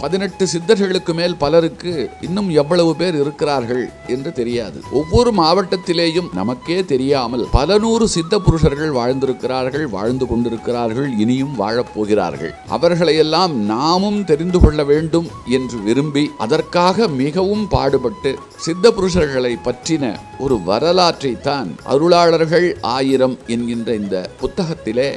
18 சித்தர்களுக்கு மேல் பலருக்கு இன்னும் எவ்வளவு பேர் இருக்கிறார்கள் என்று தெரியாது. ஒவ்வொரு மாவட்டத்திலேயும் நமக்கே தெரியாமல் பல நூறு சித்த புருஷர்கள் வாழ்ந்திருக்கிறார்கள், வாழ்ந்து கொண்டிருக்கிறார்கள், இனியும் வாழப்போகிறார்கள். அவர்களையெல்லாம் நாமும் தெரிந்து கொள்ள வேண்டும் என்று விரும்பி அதற்காக மிகவும் பாடுபட்டு சித்த புருஷர்களை பற்றின ஒரு வரலாற்றை தான் அருளாளர்கள் 1000 என்கின்ற இந்த புத்தகத்திலே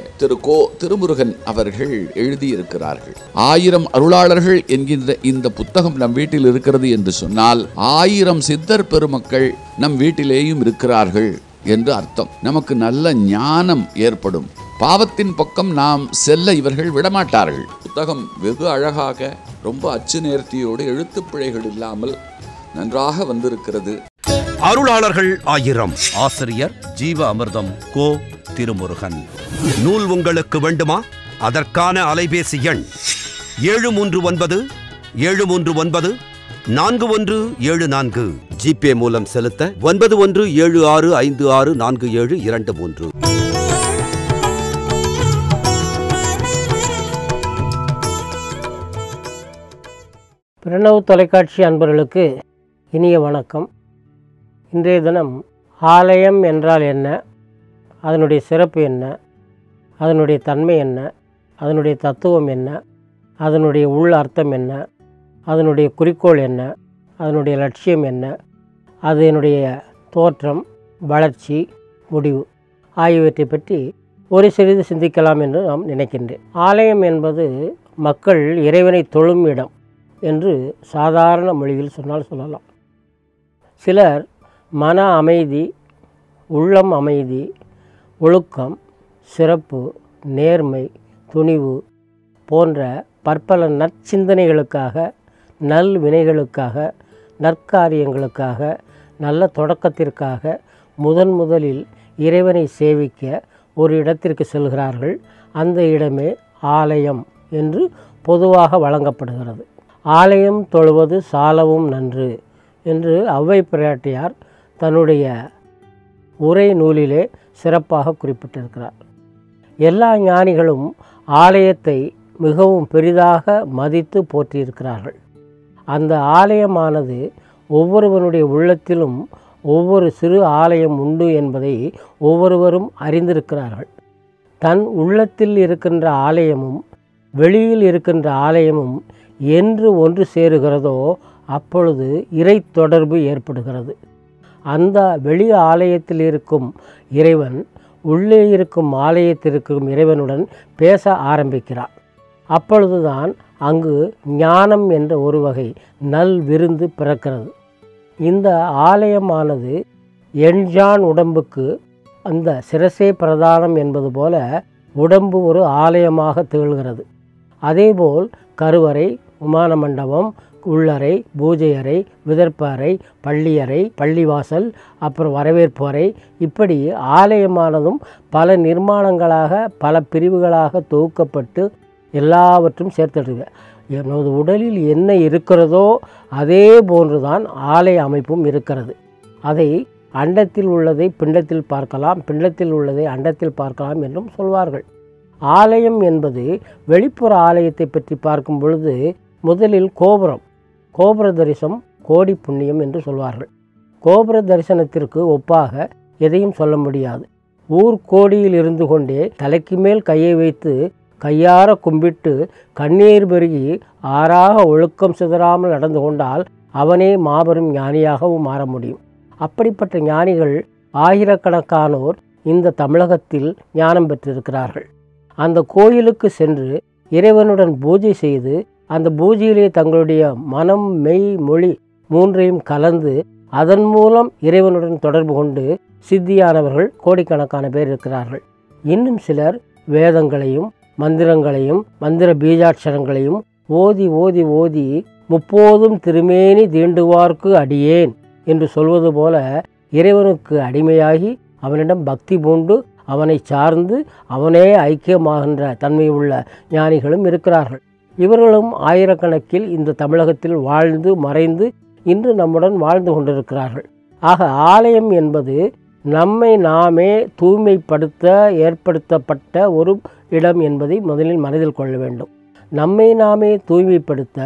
திருமுருகன் அவர்கள் எழுதியிருக்கிறார்கள். 1000 அருளாளர்கள் என்கின்ற இந்த புத்தகம் நம் வீட்டில் இருக்கிறது என்று சொன்னால் 1000 சித்தர் பெருமக்கள் நம் வீட்டிலேயும் இருக்கிறார்கள் என்று அர்த்தம். நமக்கு நல்ல ஞானம் ஏற்படும். பாவத்தின் பக்கம் நாம் செல்ல இவர்கள் விடமாட்டார்கள். புத்தகம் வெகு அழகாக, ரொம்ப அச்சு நேர்த்தியோடு, எழுத்துப்பிழைகள் இல்லாமல் நன்றாக வந்திருக்கிறது. அருளாளர்கள் 1000. ஆசிரியர் ஜீவ அமிர்தம் கோ. திருமுருகன். நூல் உங்களுக்கு வேண்டுமா? அதற்கான அலைபேசி எண் 739 ஜிபே மூலம் செலுத்த 9176564723. பிரணவ் தொலைக்காட்சி அன்பர்களுக்கு இனிய வணக்கம். இன்றைய தினம் ஆலயம் என்றால் என்ன, அதனுடைய சிறப்பு என்ன, அதனுடைய தன்மை என்ன, அதனுடைய தத்துவம் என்ன, அதனுடைய உள் அர்த்தம் என்ன, அதனுடைய குறிக்கோள் என்ன, அதனுடைய லட்சியம் என்ன, அதனுடைய தோற்றம், வளர்ச்சி, முடிவு ஆகியவற்றை பற்றி ஒரு சிறிது சிந்திக்கலாம் என்று நாம் நினைக்கின்றேன். ஆலயம் என்பது மக்கள் இறைவனை தொழும் இடம் என்று சாதாரண மொழியில் சொன்னால் சொல்லலாம். சிலர் மன அமைதி, உள்ளம் அமைதி, ஒழுக்கம், சிறப்பு, நேர்மை, துணிவு போன்ற பற்பல நற்சிந்தனைகளுக்காக, நல் வினைகளுக்காக, நற்காரியங்களுக்காக, நல்ல தொடக்கத்திற்காக முதலில் இறைவனை சேவிக்க ஒரு இடத்திற்கு செல்கிறார்கள். அந்த இடமே ஆலயம் என்று பொதுவாக வழங்கப்படுகிறது. ஆலயம் தொழுவது சாலவும் நன்று என்று ஔவை பிராட்டியார் தன்னுடைய உரை நூலிலே சிறப்பாக குறிப்பிட்டிருக்கிறார். எல்லா ஞானிகளும் ஆலயத்தை மிகவும் பெரிதாக மதித்து போற்றியிருக்கிறார்கள். அந்த ஆலயமானது ஒவ்வொருவனுடைய உள்ளத்திலும் ஒவ்வொரு சிறு ஆலயம் உண்டு என்பதை ஒவ்வொருவரும் அறிந்திருக்கிறார்கள். தன் உள்ளத்தில் இருக்கின்ற ஆலயமும் வெளியில் இருக்கின்ற ஆலயமும் என்று ஒன்று சேருகிறதோ அப்பொழுது இறை தொடர்பு ஏற்படுகிறது. அந்த வெளி ஆலயத்தில் இருக்கும் இறைவன் உள்ளே இருக்கும் ஆலயத்திற்கும் இறைவனுடன் பேச ஆரம்பிக்கிறான். அப்பொழுதுதான் அங்கு ஞானம் என்ற ஒரு வகை நல் விருந்து பிறக்கிறது. இந்த ஆலயமானது எண்ஜான் உடம்புக்கு அந்த சிரசே பிரதானம் என்பது போல உடம்பு ஒரு ஆலயமாக திகழ்கிறது. அதேபோல் கருவறை, விமான மண்டபம், உள்ளறை, பூஜை அறை, விதர்ப்ப அறை, பள்ளியறை, பள்ளிவாசல், அப்புறம் வரவேற்பு அறை, இப்படி ஆலயமானதும் பல நிர்மாணங்களாக பல பிரிவுகளாக தொகுக்கப்பட்டு எல்லாவற்றும் சேர்த்துடுங்க. நமது உடலில் என்ன இருக்கிறதோ அதே போன்றுதான் ஆலய அமைப்பும் இருக்கிறது. அதை அண்டத்தில் உள்ளதை பிண்டத்தில் பார்க்கலாம், பிண்டத்தில் உள்ளதை அண்டத்தில் பார்க்கலாம் என்றும் சொல்வார்கள். ஆலயம் என்பது வெளிப்புற ஆலயத்தை பற்றி பார்க்கும் பொழுது முதலில் கோபுர தரிசனம் கோடி புண்ணியம் என்று சொல்வார்கள். கோபுர தரிசனத்திற்கு ஒப்பாக எதையும் சொல்ல முடியாது. கோடியில் இருந்து கொண்டே தலைக்கு மேல் கையை வைத்து கையார கும்பிட்டு கண்ணீர் பெருகி ஆறாக ஒழுக்கம் சிதறாமல் நடந்து கொண்டால் அவனே மாபெரும் ஞானியாகவும் மாற முடியும். அப்படிப்பட்ட ஞானிகள் ஆயிரக்கணக்கானோர் இந்த தமிழகத்தில் ஞானம் பெற்றிருக்கிறார்கள். அந்த கோயிலுக்கு சென்று இறைவனுடன் பூஜை செய்து அந்த பூஜையிலே தங்களுடைய மனம், மெய், மொழி மூன்றையும் கலந்து அதன் மூலம் இறைவனுடன் தொடர்பு கொண்டு சித்தியானவர்கள் கோடிக்கணக்கான பேர் இருக்கிறார்கள். இன்னும் சிலர் வேதங்களையும் மந்திரங்களையும் மந்திர பீஜாட்சரங்களையும் ஓதி ஓதி ஓதி முப்போதும் திருமேனி தீண்டுவார்க்கு அடியேன் என்று சொல்வது போல இறைவனுக்கு அடிமையாகி அவனிடம் பக்தி பூண்டு அவனை சார்ந்து அவனே ஐக்கியமாகின்ற தன்மை உள்ள ஞானிகளும் இருக்கிறார்கள். இவர்களும் ஆயிரக்கணக்கில் இந்த தமிழகத்தில் வாழ்ந்து மறைந்து இன்று நம்முடன் வாழ்ந்து கொண்டிருக்கிறார்கள். ஆக ஆலயம் என்பது நம்மை நாமே தூய்மைப்படுத்த ஏற்படுத்தப்பட்ட ஒரு இடம் என்பதை முதலில் மனதில் கொள்ள வேண்டும். நம்மை நாமே தூய்மைப்படுத்த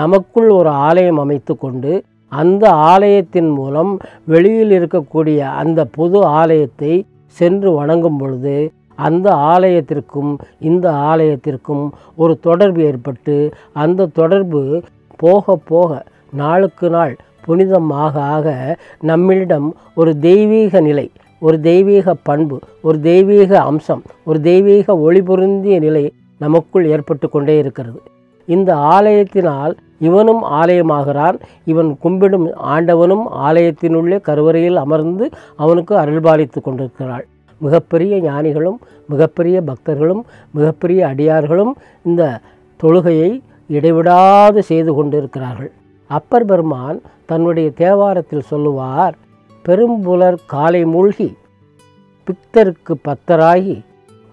நமக்குள் ஒரு ஆலயம் அமைத்து கொண்டு அந்த ஆலயத்தின் மூலம் வெளியில் இருக்கக்கூடிய அந்த பொது ஆலயத்தை சென்று வணங்கும் பொழுது அந்த ஆலயத்திற்கும் இந்த ஆலயத்திற்கும் ஒரு தொடர்பு ஏற்பட்டு அந்த தொடர்பு போக போக நாளுக்கு நாள் புனிதமாக ஆக நம்மிடம் ஒரு தெய்வீக நிலை, ஒரு தெய்வீக பண்பு, ஒரு தெய்வீக அம்சம், ஒரு தெய்வீக ஒளி பொருந்திய நிலை நமக்குள் ஏற்பட்டு கொண்டே இருக்கிறது. இந்த ஆலயத்தினால் இவனும் ஆலயமாகிறான். இவன் கும்பிடும் ஆண்டவனும் ஆலயத்தினுள்ளே கருவறையில் அமர்ந்து அவனுக்கு அருள்பாலித்து கொண்டிருக்கிறாள். மிகப்பெரிய ஞானிகளும் மிகப்பெரிய பக்தர்களும் மிகப்பெரிய அடியார்களும் இந்த தொழுகையை இடைவிடாது செய்து கொண்டிருக்கிறார்கள். அப்பர் பெருமான் தன்னுடைய தேவாரத்தில் சொல்லுவார், பெரும்புலர் காலை மூழ்கி பித்தருக்கு பத்தராகி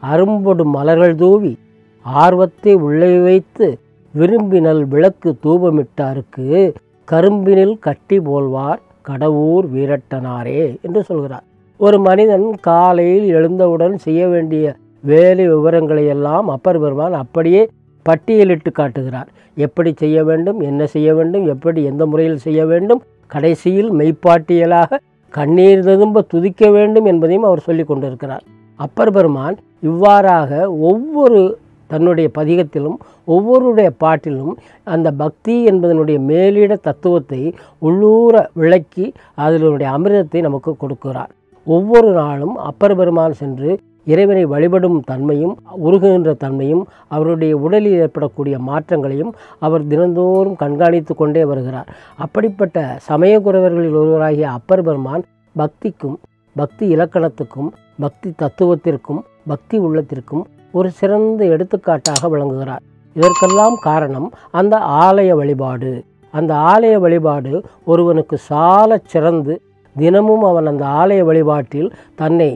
அரும்பொடு மலர்கள் தூவி ஆர்வத்தை உள்ளே வைத்து விரும்பினல் விளக்கு தூபமிட்டாருக்கு கரும்பினில் கட்டி போல்வார் கடவுர் வீரட்டனாரே என்று சொல்கிறார். ஒரு மனிதன் காலையில் எழுந்தவுடன் செய்ய வேண்டிய வேலை விவரங்களை எல்லாம் அப்பர் பெருமான் அப்படியே பட்டியலிட்டு காட்டுகிறார். எப்படி செய்ய வேண்டும், என்ன செய்ய வேண்டும், எப்படி எந்த முறையில் செய்ய வேண்டும், கடைசியில் மெய்ப்பாட்டியலாக கண்ணீர் ததும்ப துதிக்க வேண்டும் என்பதையும் அவர் சொல்லி கொண்டிருக்கிறார். அப்பர் பெருமான் இவ்வாறாக ஒவ்வொரு தன்னுடைய பதிகத்திலும் ஒவ்வொருடைய பாட்டிலும் அந்த பக்தி என்பதனுடைய மேலிட தத்துவத்தை உள்ளூர விளக்கி அதனுடைய அமிர்தத்தை நமக்கு கொடுக்கிறார். ஒவ்வொரு நாளும் அப்பர் பெருமான் சென்று இறைவனை வழிபடும் தன்மையும் உருகுகின்ற தன்மையும் அவருடைய உடலில் ஏற்படக்கூடிய மாற்றங்களையும் அவர் தினந்தோறும் கண்காணித்து கொண்டே வருகிறார். அப்படிப்பட்ட சமய குரவர்களில் ஒருவராகிய அப்பர் பெருமான் பக்திக்கும் பக்தி இலக்கணத்துக்கும் பக்தி தத்துவத்திற்கும் பக்தி உள்ளத்திற்கும் ஒரு சிறந்த எடுத்துக்காட்டாக விளங்குகிறார். இதற்கெல்லாம் காரணம் அந்த ஆலய வழிபாடு. அந்த ஆலய வழிபாடு ஒருவனுக்கு சால சிறந்து தினமும் அவன் அந்த ஆலய வழிபாட்டில் தன்னை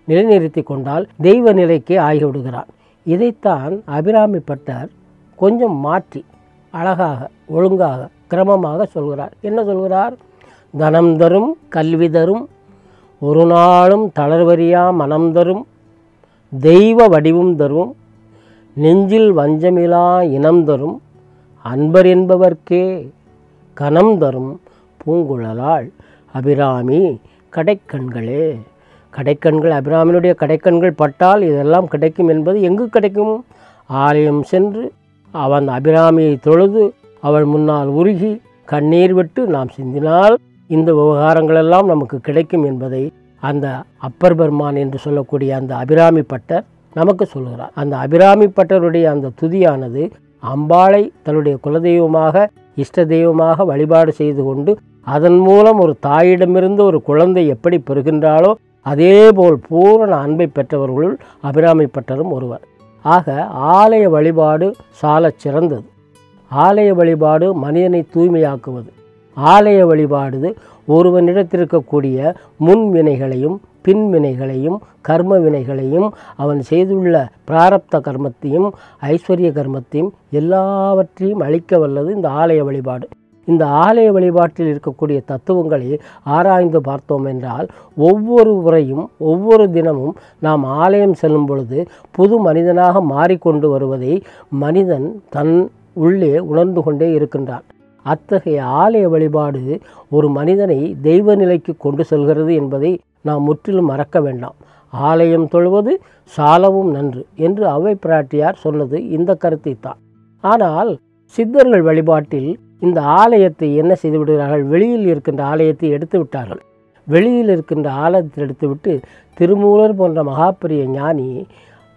நிலைநிறுத்தி கொண்டால் தெய்வ நிலைக்கே ஆகிவிடுகிறான். இதைத்தான் அபிராமி பட்டர் கொஞ்சம் மாற்றி அழகாக ஒழுங்காக கிரமமாக சொல்கிறார். என்ன சொல்கிறார்? தனம் தரும் கல்வி தரும் ஒரு நாளும் தளர்வறியா மனம் தரும் தெய்வ வடிவும் தரும் நெஞ்சில் வஞ்சமிலா இனம் தரும் அன்பர் என்பவர்க்கே கனம் தரும் பூங்குழலாள் அபிராமி கடைக்கண்களே. கடைக்கண்கள், அபிராமினுடைய கடைக்கண்கள் பட்டால் இதெல்லாம் கிடைக்கும் என்பது எங்கு கிடைக்கும்? ஆலயம் சென்று அவன் அபிராமியை தொழுது அவள் முன்னால் உருகி கண்ணீர் விட்டு நாம் சிந்தினால் இந்த விவகாரங்களெல்லாம் நமக்கு கிடைக்கும் என்பதை அந்த அப்பர் பெருமான் என்று சொல்லக்கூடிய அந்த அபிராமி பட்டர் நமக்கு சொல்கிறார். அந்த அபிராமி பட்டருடைய அந்த துதியானது அம்பாளை தன்னுடைய குலதெய்வமாக இஷ்ட தெய்வமாக வழிபாடு செய்து கொண்டு அதன் மூலம் ஒரு தாயிடமிருந்து ஒரு குழந்தை எப்படி பெறுகின்றாளோ அதேபோல் பூரண அன்பை பெற்றவர்களுள் அபிராமி பட்டரும் ஒருவர். ஆக ஆலய வழிபாடு சாலச் சிறந்தது. ஆலய வழிபாடு மனிதனை தூய்மையாக்குவது. ஆலய வழிபாடு ஒருவனிடத்திருக்கக்கூடிய முன்வினைகளையும் பின்வினைகளையும் கர்ம வினைகளையும் அவன் செய்துள்ள பிராரப்த கர்மத்தையும் ஐஸ்வர்ய கர்மத்தையும் எல்லாவற்றையும் அழிக்க வல்லது இந்த ஆலய வழிபாடு. இந்த ஆலய வழிபாட்டில் இருக்கக்கூடிய தத்துவங்களை ஆராய்ந்து பார்த்தோம் என்றால் ஒவ்வொரு முறையும் ஒவ்வொரு தினமும் நாம் ஆலயம் செல்லும் பொழுது புது மனிதனாக மாறிக்கொண்டு வருவதை மனிதன் தன் உள்ளே உணர்ந்து கொண்டே இருக்கின்றான். அத்தகைய ஆலய வழிபாடு ஒரு மனிதனை தெய்வ நிலைக்கு கொண்டு செல்கிறது என்பதை நாம் முற்றிலும் மறக்க வேண்டாம். ஆலயம் தொழுவது சாலவும் நன்று என்று அவை பிராட்டியார் சொன்னது இந்த கருத்தை தான். ஆனால் சித்தர்கள் வழிபாட்டில் இந்த ஆலயத்தை என்ன செய்து விடுகிறார்கள்? வெளியில் இருக்கின்ற ஆலயத்தை எடுத்து விட்டார்கள். வெளியில் இருக்கின்ற ஆலயத்தை எடுத்துவிட்டு திருமூலர் போன்ற மகாபெரிய ஞானி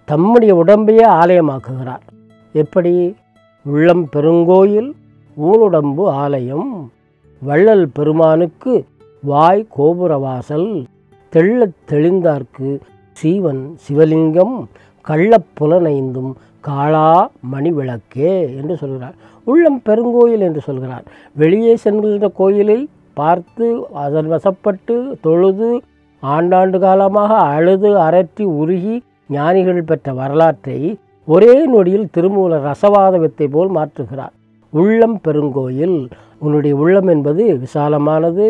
தம்முடைய உடம்பையே ஆலயமாக்குகிறார். எப்படி? உள்ளம் பெருங்கோயில் ஊனுடம்பு ஆலயம் வள்ளல் பெருமானுக்கு வாய் கோபுரவாசல் தெள்ளத் தெளிந்தார்க்கு சீவன் சிவலிங்கம் கள்ளப்புலனைந்தும் காளா மணி விளக்கே என்று சொல்கிறார். உள்ளம் பெருங்கோயில் என்று சொல்கிறார். வெளியே சென்கின்ற கோயிலை பார்த்து அதன் வசப்பட்டு தொழுது ஆண்டாண்டு காலமாக அழுது அரற்றி உருகி ஞானிகள் பெற்ற வரலாற்றை ஒரே நொடியில் திருமூலர் ரசவாத வித்தை போல் மாற்றுகிறார். உள்ளம் பெருங்கோயில். உன்னுடைய உள்ளம் என்பது விசாலமானது,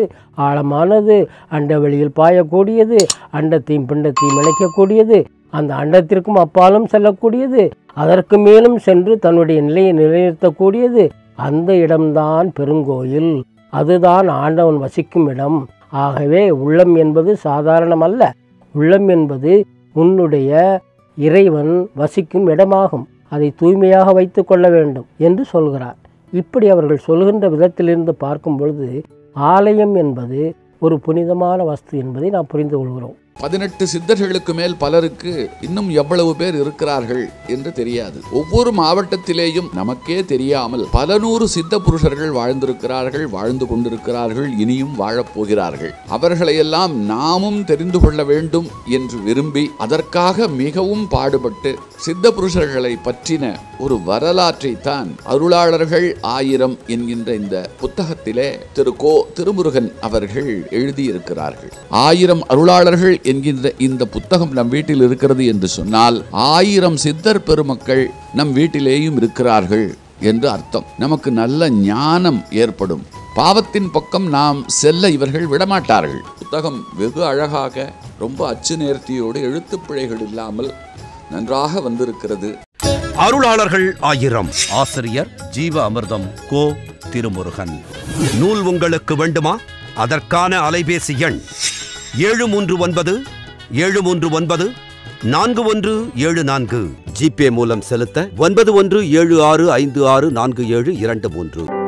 ஆழமானது, அண்ட வெளியில் பாயக்கூடியது, அண்டத்தையும் பிண்டத்தையும் இணைக்கக்கூடியது, அந்த அண்டத்திற்கும் அப்பாலும் செல்லக்கூடியது, அதற்கு மேலும் சென்று தன்னுடைய நிலையை நிலைநிறுத்தக்கூடியது, அந்த இடம்தான் பெருங்கோயில், அதுதான் ஆண்டவன் வசிக்கும் இடம். ஆகவே உள்ளம் என்பது சாதாரணமல்ல, உள்ளம் என்பது உன்னுடைய இறைவன் வசிக்கும் இடமாகும். அதை தூய்மையாக வைத்து கொள்ள வேண்டும் என்று சொல்கிறார். இப்படி அவர்கள் சொல்கின்ற விதத்திலிருந்து பார்க்கும் பொழுது ஆலயம் என்பது ஒரு புனிதமான வஸ்து என்பதை நாம் புரிந்து கொள்கிறோம். 18 சித்தர்களுக்கு மேல் பலருக்கு இன்னும் எவ்வளவு பேர் இருக்கிறார்கள் என்று தெரியாது. ஒவ்வொரு மாவட்டத்திலேயும் நமக்கே தெரியாமல் பல நூறு சித்த புருஷர்கள் வாழ்ந்திருக்கிறார்கள், வாழ்ந்து கொண்டிருக்கிறார்கள், இனியும் வாழப்போகிறார்கள். அவர்களையெல்லாம் நாமும் தெரிந்து கொள்ள வேண்டும் என்று விரும்பி அதற்காக மிகவும் பாடுபட்டு சித்த புருஷர்களை பற்றின ஒரு வரலாற்றை தான் அருளாளர்கள் 1000 என்கின்ற இந்த புத்தகத்திலே திரு கோ. திருமுருகன் அவர்கள் எழுதியிருக்கிறார்கள். 1000 அருளாளர்கள் என்கின்ற இந்த புத்தகம் நம் வீட்டில் இருக்கிறது என்று சொன்னால் 1000 சித்தர் பெருமக்கள் நம் வீட்டிலேயும் இருக்கிறார்கள் என்று அர்த்தம். நமக்கு நல்ல ஞானம் ஏற்படும். பாவத்தின் பக்கம் நாம் செல்ல இவர்கள் விடமாட்டார்கள். புத்தகம் வெகு அழகாக, ரொம்ப அச்சு நேர்த்தியோடு, எழுத்துப்பிழைகள் இல்லாமல் நன்றாக வந்திருக்கிறது. அருளாளர்கள் 1000. ஆசிரியர் ஜீவ அமிர்தம் கோ. திருமுருகன். நூல் உங்களுக்கு வேண்டுமா? அதற்கான அலைபேசி எண் 739 739 4174. ஜிபே மூலம் செலுத்த 9176564723.